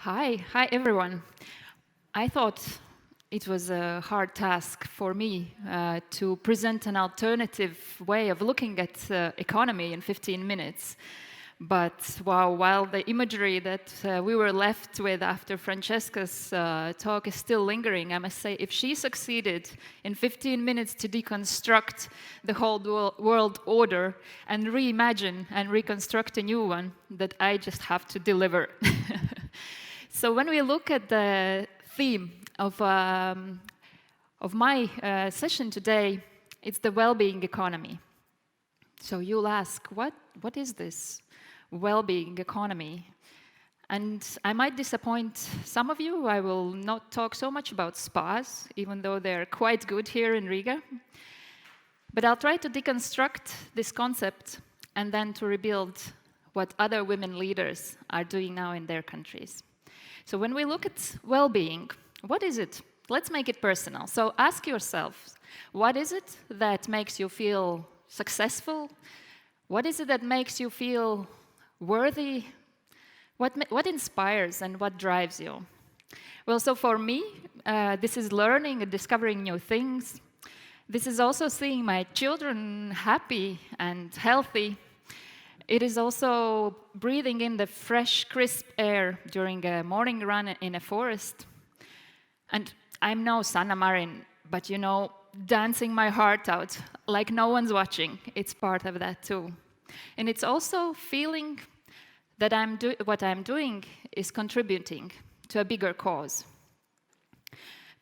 Hi everyone. I thought it was a hard task for me to present an alternative way of looking at economy in 15 minutes. But wow, while the imagery that we were left with after Francesca's talk is still lingering, I must say, if she succeeded in 15 minutes to deconstruct the whole world order and reimagine and reconstruct a new one, that I just have to deliver. So when we look at the theme of my session today, it's the well-being economy. So you'll ask, what is this well-being economy? And I might disappoint some of you. I will not talk so much about spas, even though they're quite good here in Riga. But I'll try to deconstruct this concept and then to rebuild what other women leaders are doing now in their countries. So when we look at well-being, what is it? Let's make it personal. So ask yourself, what is it that makes you feel successful? What is it that makes you feel worthy? What inspires and what drives you? Well, so for me, this is learning and discovering new things. This is also seeing my children happy and healthy. It is also breathing in the fresh, crisp air during a morning run in a forest. And I'm no Sanna Marin, but you know, dancing my heart out like no one's watching. It's part of that too. And it's also feeling that what I'm doing is contributing to a bigger cause.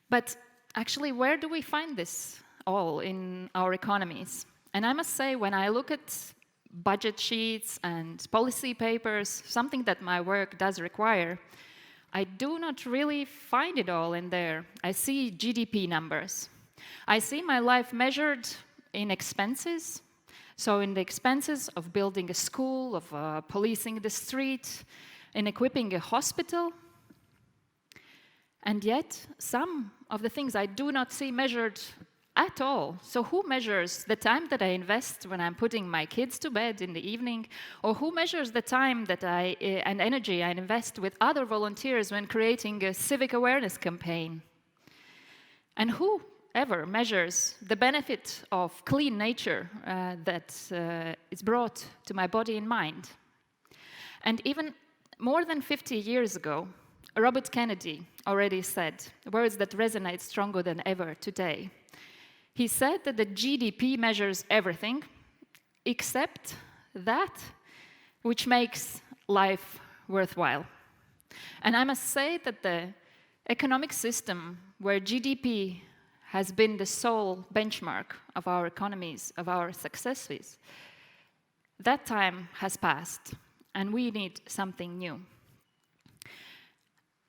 But actually, where do we find this all in our economies? And I must say, when I look at budget sheets and policy papers, something that my work does require, I do not really find it all in there. I see GDP numbers. I see my life measured in expenses. So in the expenses of building a school, of policing the street, in equipping a hospital. And yet, some of the things I do not see measured at all. So who measures the time that I invest when I'm putting my kids to bed in the evening? Or who measures the time that and energy I invest with other volunteers when creating a civic awareness campaign? And who ever measures the benefit of clean nature that is brought to my body and mind? And even more than 50 years ago, Robert Kennedy already said words that resonate stronger than ever today. He said that the GDP measures everything except that which makes life worthwhile. And I must say that the economic system where GDP has been the sole benchmark of our economies, of our successes, that time has passed, and we need something new.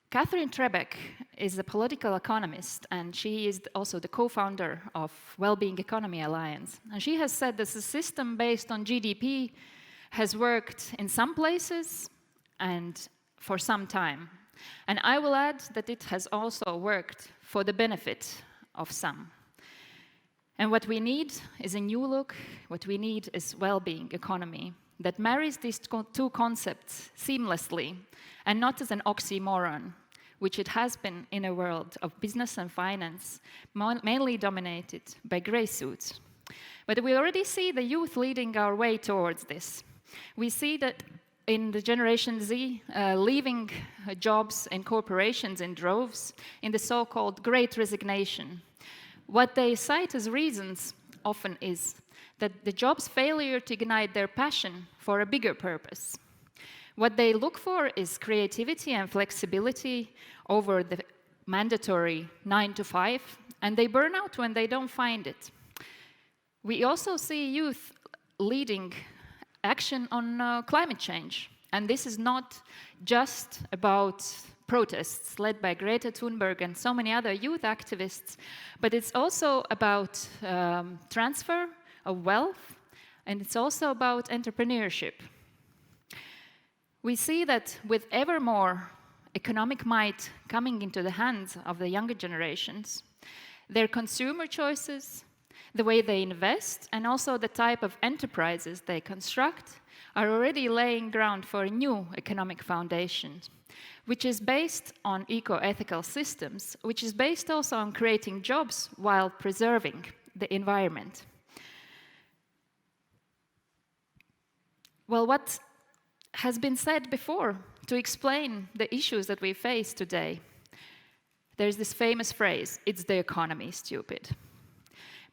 Catherine Trebeck is a political economist, and she is also the co-founder of Wellbeing Economy Alliance. And she has said that the system based on GDP has worked in some places and for some time. And I will add that it has also worked for the benefit of some. And what we need is a new look. What we need is well-being economy that marries these two concepts seamlessly and not as an oxymoron, which it has been in a world of business and finance, mainly dominated by grey suits. But we already see the youth leading our way towards this. We see that in the Generation Z, leaving jobs in corporations in droves in the so-called Great Resignation. What they cite as reasons often is that the job's failure to ignite their passion for a bigger purpose. What they look for is creativity and flexibility over the mandatory 9 to 5, and they burn out when they don't find it. We also see youth leading action on climate change, and this is not just about protests led by Greta Thunberg and so many other youth activists, but it's also about transfer of wealth, and it's also about entrepreneurship. We see that with ever more economic might coming into the hands of the younger generations, their consumer choices, the way they invest, and also the type of enterprises they construct are already laying ground for a new economic foundation, which is based on eco-ethical systems, which is based also on creating jobs while preserving the environment. Well, what has been said before to explain the issues that we face today, there's this famous phrase, it's the economy, stupid.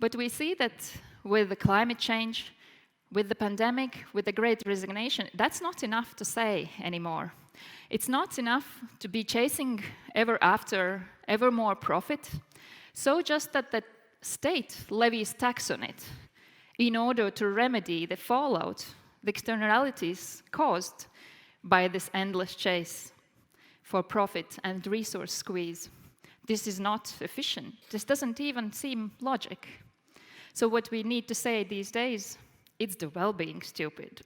But we see that with the climate change, with the pandemic, with the great resignation, that's not enough to say anymore. It's not enough to be chasing ever after ever more profit, so just that the state levies tax on it in order to remedy the fallout, the externalities caused by this endless chase for profit and resource squeeze. This is not efficient. This doesn't even seem logic. So what we need to say these days, it's the well-being, stupid.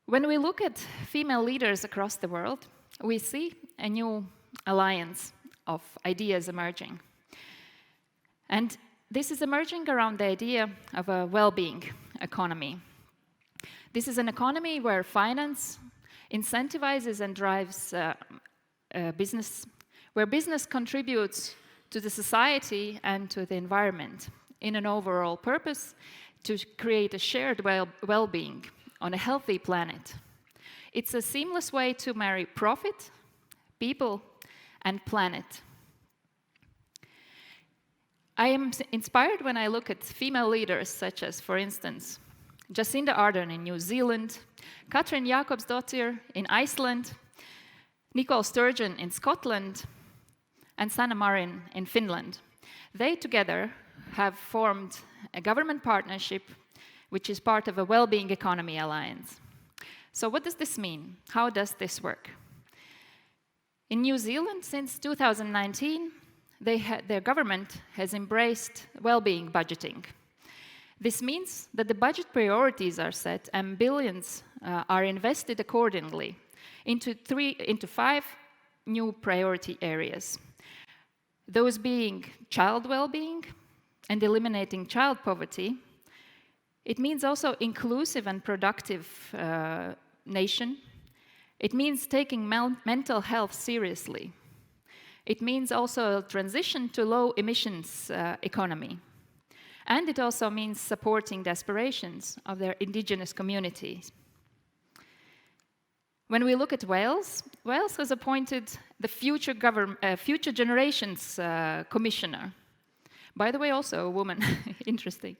When we look at female leaders across the world, we see a new alliance of ideas emerging. And this is emerging around the idea of a well-being economy. This is an economy where finance incentivizes and drives business, where business contributes to the society and to the environment in an overall purpose to create a shared well-being on a healthy planet. It's a seamless way to marry profit, people, and planet. I am inspired when I look at female leaders such as, for instance, Jacinda Ardern in New Zealand, Katrin Jakobsdottir in Iceland, Nicole Sturgeon in Scotland, and Sanna Marin in Finland. They together have formed a government partnership which is part of a Wellbeing Economy Alliance. So what does this mean? How does this work? In New Zealand, since 2019, their government has embraced well-being budgeting. This means that the budget priorities are set and billions are invested accordingly into 5 new priority areas. Those being child well-being and eliminating child poverty. It means also inclusive and productive nation. It means taking mental health seriously. It means also a transition to low emissions economy. And it also means supporting the aspirations of their indigenous communities. When we look at Wales, Wales has appointed the Future Generations Commissioner. By the way, also a woman, interesting.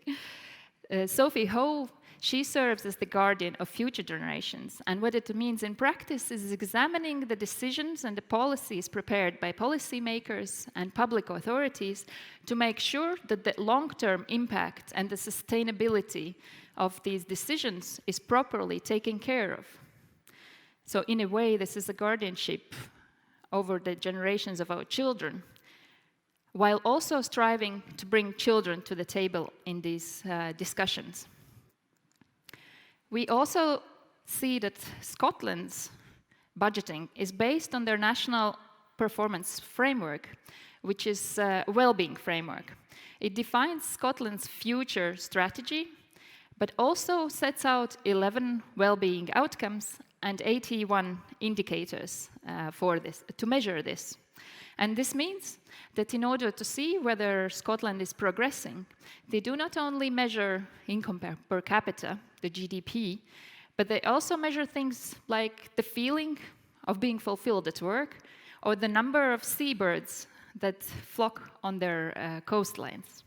Sophie Ho, she serves as the guardian of future generations. And what it means in practice is examining the decisions and the policies prepared by policymakers and public authorities to make sure that the long-term impact and the sustainability of these decisions is properly taken care of. So in a way, this is a guardianship over the generations of our children, while also striving to bring children to the table in these discussions. We also see that Scotland's budgeting is based on their national performance framework, which is a well-being framework. It defines Scotland's future strategy, but also sets out 11 well-being outcomes and 81 indicators for this, to measure this. And this means that in order to see whether Scotland is progressing, they do not only measure income per capita, the GDP, but they also measure things like the feeling of being fulfilled at work or the number of seabirds that flock on their coastlines.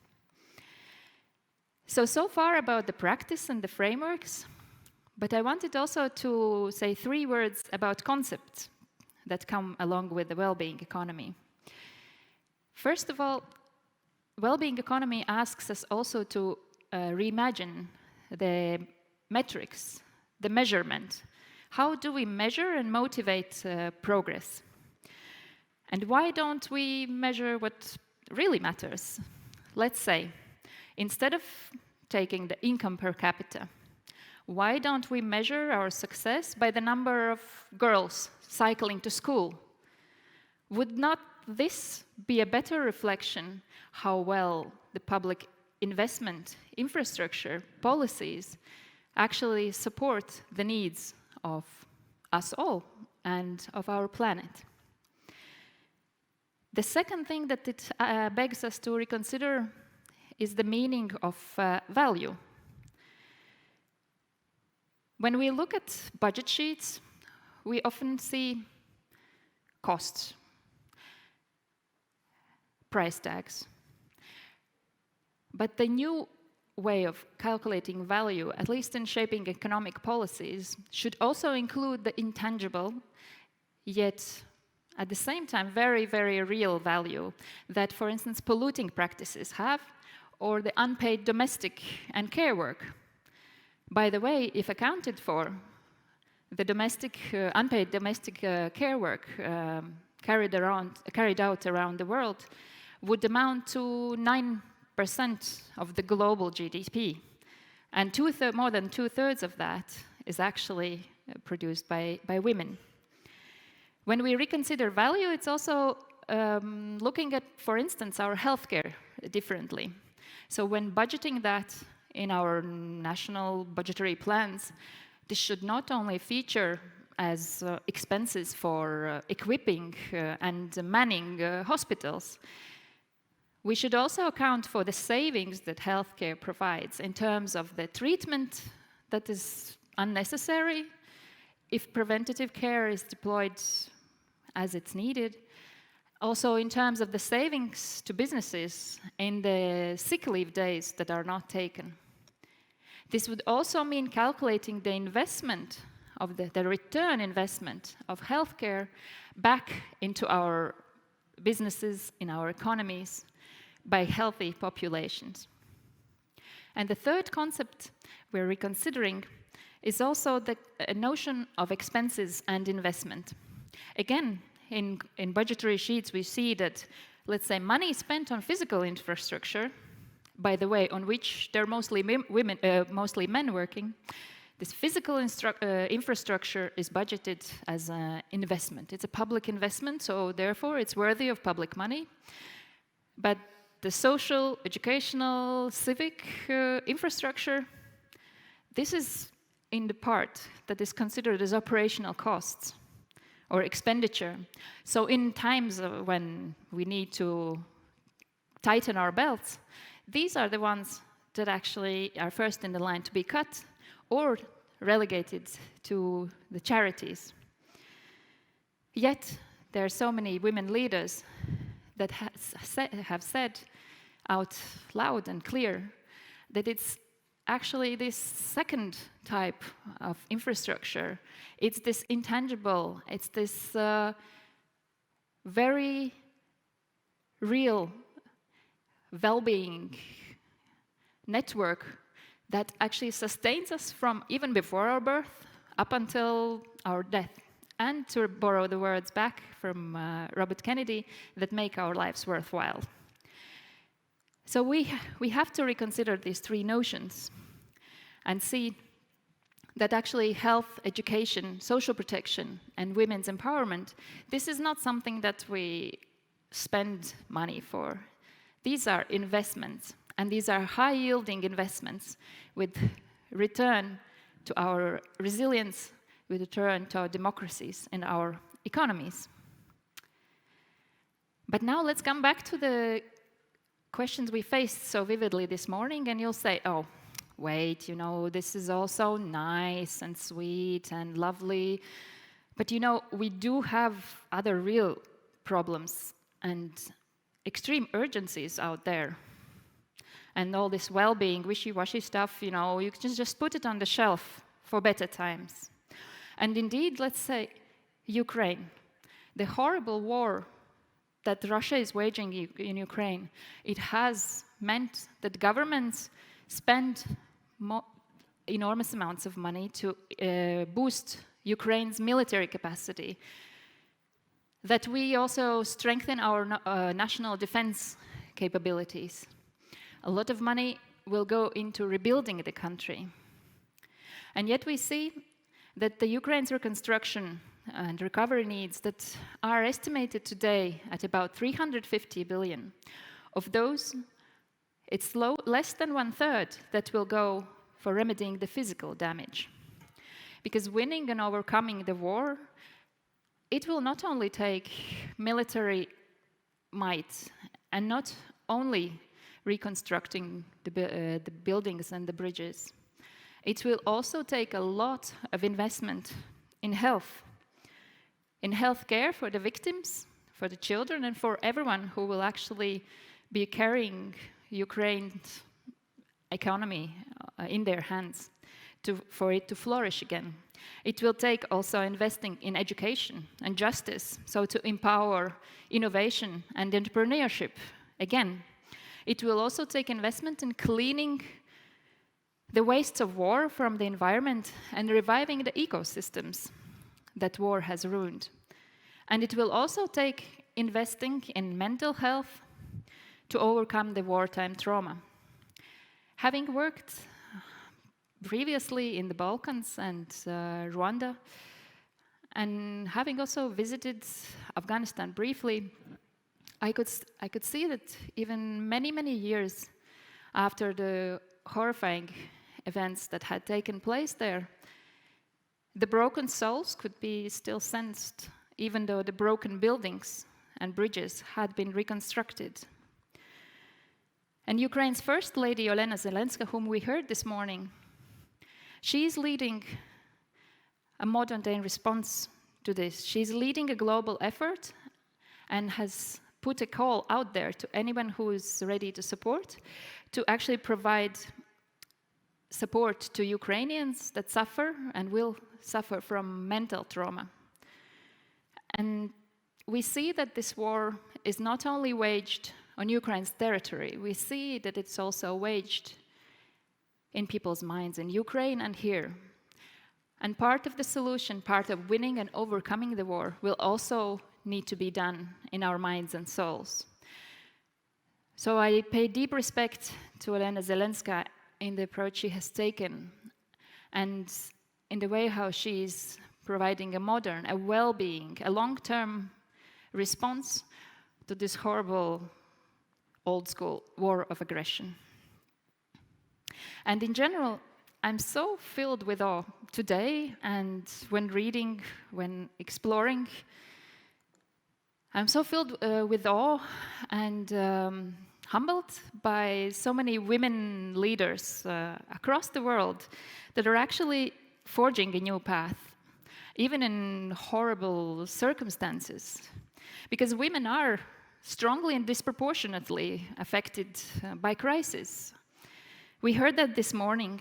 So far about the practice and the frameworks, but I wanted also to say 3 words about concepts that come along with the well-being economy. First of all, well-being economy asks us also to reimagine the metrics, the measurement. How do we measure and motivate progress? And why don't we measure what really matters? Let's say, instead of taking the income per capita, why don't we measure our success by the number of girls cycling to school? Would not this be a better reflection how well the public investment infrastructure policies actually support the needs of us all and of our planet? The second thing that it begs us to reconsider is the meaning of value. When we look at budget sheets, we often see costs, price tags. But the new way of calculating value, at least in shaping economic policies, should also include the intangible, yet at the same time very, very real value that, for instance, polluting practices have, or the unpaid domestic and care work. By the way, if accounted for, the unpaid domestic care work carried out around the world would amount to 9% of the global GDP. And more than two-thirds of that is actually produced by women. When we reconsider value, it's also looking at, for instance, our healthcare differently. So when budgeting that in our national budgetary plans, this should not only feature as expenses for equipping and manning hospitals. We should also account for the savings that healthcare provides in terms of the treatment that is unnecessary, if preventative care is deployed as it's needed. Also in terms of the savings to businesses in the sick leave days that are not taken. This would also mean calculating the investment of the return investment of healthcare back into our businesses, in our economies, by healthy populations. And the third concept we're reconsidering is also the notion of expenses and investment. Again, in budgetary sheets, we see that, let's say, money spent on physical infrastructure, by the way, on which there are mostly men working, this physical infrastructure is budgeted as an investment. It's a public investment, so therefore it's worthy of public money. But the social, educational, civic infrastructure, this is in the part that is considered as operational costs or expenditure. So in times when we need to tighten our belts, these are the ones that actually are first in the line to be cut or relegated to the charities. Yet, there are so many women leaders that have said out loud and clear that it's actually this second type of infrastructure. It's this intangible, it's this very real well-being network that actually sustains us from even before our birth up until our death. And to borrow the words back from Robert Kennedy, that make our lives worthwhile. So we have to reconsider these three notions and see that actually health, education, social protection, and women's empowerment, this is not something that we spend money for. These are investments, and these are high-yielding investments with return to our resilience, with return to our democracies and our economies. But now let's come back to the questions we faced so vividly this morning, and you'll say, oh, wait, you know, this is all so nice and sweet and lovely, but you know, we do have other real problems and extreme urgencies out there. And all this well-being, wishy-washy stuff, you know, you can just put it on the shelf for better times. And indeed, let's say, Ukraine, the horrible war that Russia is waging in Ukraine, it has meant that governments spend enormous amounts of money to boost Ukraine's military capacity, that we also strengthen our national defense capabilities. A lot of money will go into rebuilding the country. And yet we see that the Ukraine's reconstruction and recovery needs that are estimated today at about 350 billion. Of those, it's less than 1/3 that will go for remedying the physical damage. Because winning and overcoming the war, it will not only take military might and not only reconstructing the buildings and the bridges. It will also take a lot of investment in healthcare for the victims, for the children, and for everyone who will actually be carrying Ukraine's economy in their hands for it to flourish again. It will take also investing in education and justice, so to empower innovation and entrepreneurship again. It will also take investment in cleaning the wastes of war from the environment and reviving the ecosystems that war has ruined. And it will also take investing in mental health to overcome the wartime trauma. Having worked previously in the Balkans and Rwanda, and having also visited Afghanistan briefly, I could see that even many, many years after the horrifying events that had taken place there, the broken souls could be still sensed, even though the broken buildings and bridges had been reconstructed. And Ukraine's First Lady, Olena Zelenska, whom we heard this morning, she is leading a modern-day response to this. She's leading a global effort and has put a call out there to anyone who is ready to support, to actually provide support to Ukrainians that suffer and will suffer from mental trauma. And we see that this war is not only waged on Ukraine's territory, we see that it's also waged in people's minds in Ukraine and here. And part of the solution, part of winning and overcoming the war, will also need to be done in our minds and souls. So I pay deep respect to Olena Zelenska in the approach she has taken and in the way how she's providing a modern, a well-being, a long-term response to this horrible old-school war of aggression. And in general, I'm so filled with awe today, and when reading, when exploring, I'm so filled with awe and humbled by so many women leaders across the world that are actually forging a new path, even in horrible circumstances. Because women are strongly and disproportionately affected by crisis. We heard that this morning.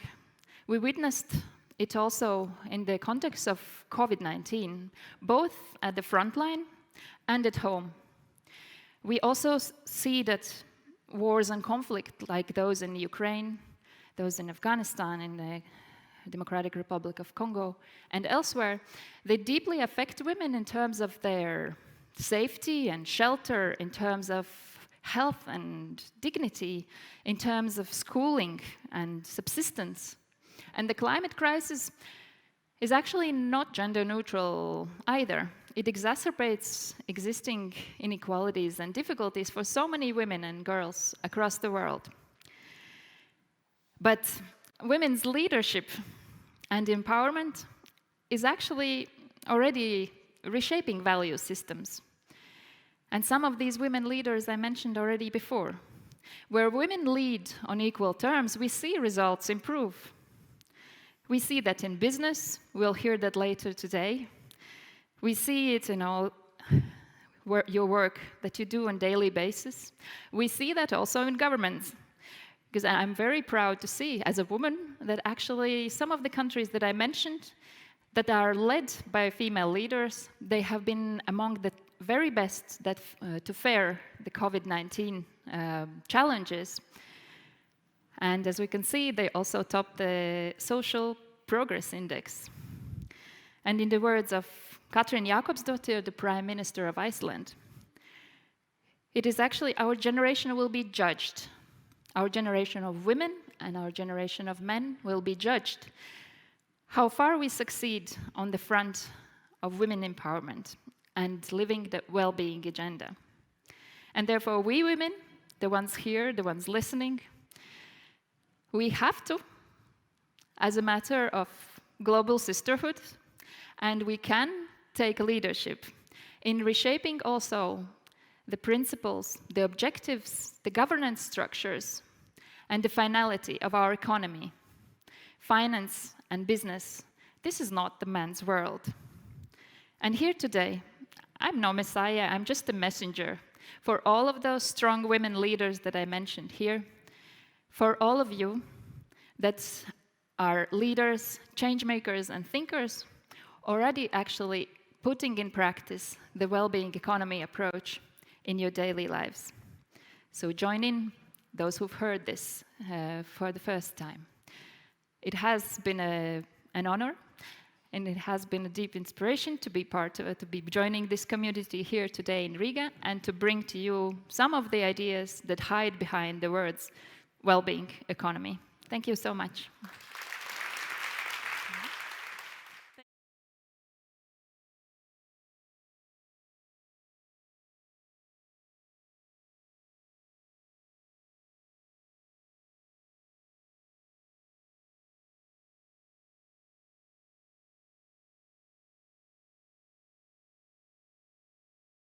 We witnessed it also in the context of COVID-19, both at the front line and at home. We also see that wars and conflict like those in Ukraine, those in Afghanistan, in the Democratic Republic of Congo, and elsewhere, they deeply affect women in terms of their safety and shelter, in terms of health and dignity, in terms of schooling and subsistence. And the climate crisis is actually not gender neutral either. It exacerbates existing inequalities and difficulties for so many women and girls across the world. But women's leadership and empowerment is actually already reshaping value systems. And some of these women leaders I mentioned already before. Where women lead on equal terms, we see results improve. We see that in business, we'll hear that later today. We see it in all your work that you do on a daily basis. We see that also in governments. Because I'm very proud to see, as a woman, that actually some of the countries that I mentioned that are led by female leaders, they have been among the very best that, to fare the COVID-19 challenges. And as we can see, they also top the Social Progress Index. And in the words of Katrin Jakobsdottir, the Prime Minister of Iceland, it is actually our generation will be judged. Our generation of women and our generation of men will be judged how far we succeed on the front of women empowerment and living the well-being agenda. And therefore, we women, the ones here, the ones listening, we have to, as a matter of global sisterhood, and we can take leadership in reshaping also the principles, the objectives, the governance structures, and the finality of our economy. Finance and business, this is not the man's world. And here today, I'm no messiah, I'm just a messenger for all of those strong women leaders that I mentioned here, for all of you that are leaders, change makers, and thinkers, already actually putting in practice the well-being economy approach in your daily lives. So join in, those who've heard this for the first time. It has been an honor, and it has been a deep inspiration to be part of it, to be joining this community here today in Riga, and to bring to you some of the ideas that hide behind the words well-being economy. Thank you so much.